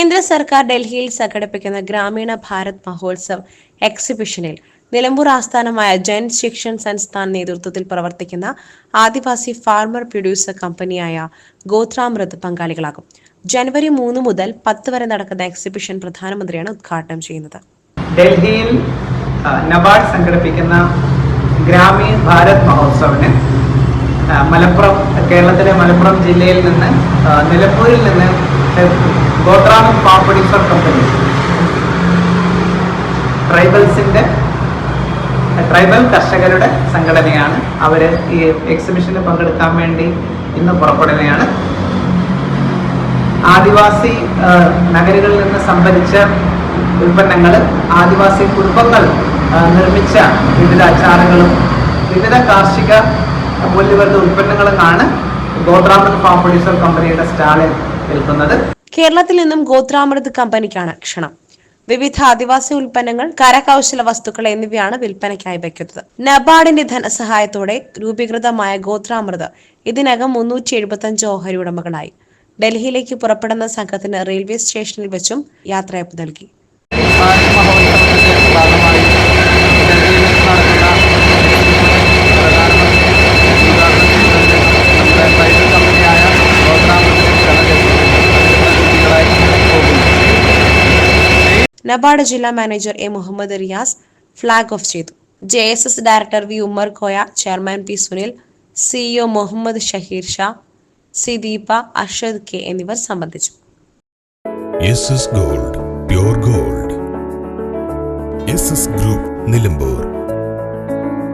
കേന്ദ്ര സർക്കാർ ഡൽഹിയിൽ സംഘടിപ്പിക്കുന്ന ഗ്രാമീണ ഭാരത് മഹോത്സവ് എക്സിബിഷനിൽ നിലമ്പൂർ ആസ്ഥാനമായ ജൻ ശിക്ഷൺ സംസ്ഥാൻ നേതൃത്വത്തിൽ പ്രവർത്തിക്കുന്ന ആദിവാസി ഫാർമർ പ്രൊഡ്യൂസർ കമ്പനിയായ ഗോത്രാമൃത് പങ്കാളികളാകും. ജനുവരി 3 മുതൽ 10 വരെ നടക്കുന്ന എക്സിബിഷൻ പ്രധാനമന്ത്രിയാണ് ഉദ്ഘാടനം ചെയ്യുന്നത്. ഡൽഹിയിൽ നബാർഡ് സംഘടിപ്പിക്കുന്ന ഗ്രാമീൺ ഭാരത് മഹോത്സവിന് കേരളത്തിലെ മലപ്പുറം ജില്ലയിൽ നിന്ന് നിലമ്പൂരിൽ നിന്ന് ഗോത്രാമൃത് ഫാം പ്രൊഡ്യൂസർ കമ്പനി ട്രൈബൽ കർഷകരുടെ സംഘടനയാണ്. അവർ ഈ എക്സിബിഷനിൽ പങ്കെടുക്കാൻ വേണ്ടി ഇന്ന് പുറപ്പെടുകയാണ്. ആദിവാസി നഗരങ്ങളിൽ നിന്ന് സംഭരിച്ച ഉൽപ്പന്നങ്ങൾ, ആദിവാസി കുടുംബങ്ങൾ നിർമ്മിച്ച വിവിധ അച്ചാറുകളും വിവിധ കാർഷിക മൂല്യവർദ്ധിത ഉൽപ്പന്നങ്ങളുമാണ് ഗോത്രാമൃത് ഫാം പ്രൊഡ്യൂസർ കമ്പനിയുടെ സ്റ്റാളിൽ വിൽക്കുന്നത്. കേരളത്തിൽ നിന്നും ഗോത്രാമൃത് കമ്പനിക്കാണ് ക്ഷണം. വിവിധ ആദിവാസി ഉൽപ്പന്നങ്ങൾ, കരകൗശല വസ്തുക്കൾ എന്നിവയാണ് വിൽപ്പനയ്ക്കായി വയ്ക്കുന്നത്. നബാർഡിന്റെ ധനസഹായത്തോടെ രൂപീകൃതമായ ഗോത്രാമൃത് ഇതിനകം 375 ഓഹരി ഉടമകളായി. ഡൽഹിയിലേക്ക് പുറപ്പെടുന്ന സംഘത്തിന് റെയിൽവേ സ്റ്റേഷനിൽ വെച്ചും യാത്രയപ്പ് നൽകി. നബാർഡ് ജില്ലാ manager A Muhammad Riyas flag off ചെയ്തു. JSS director V Ummer Koya, chairman P Sunil, CEO Muhammad Shaheer Shah, C Deepa, Arshad K എന്നിവർ സംബന്ധിച്ചു. SS Gold, pure gold. SS Group, Nilambur.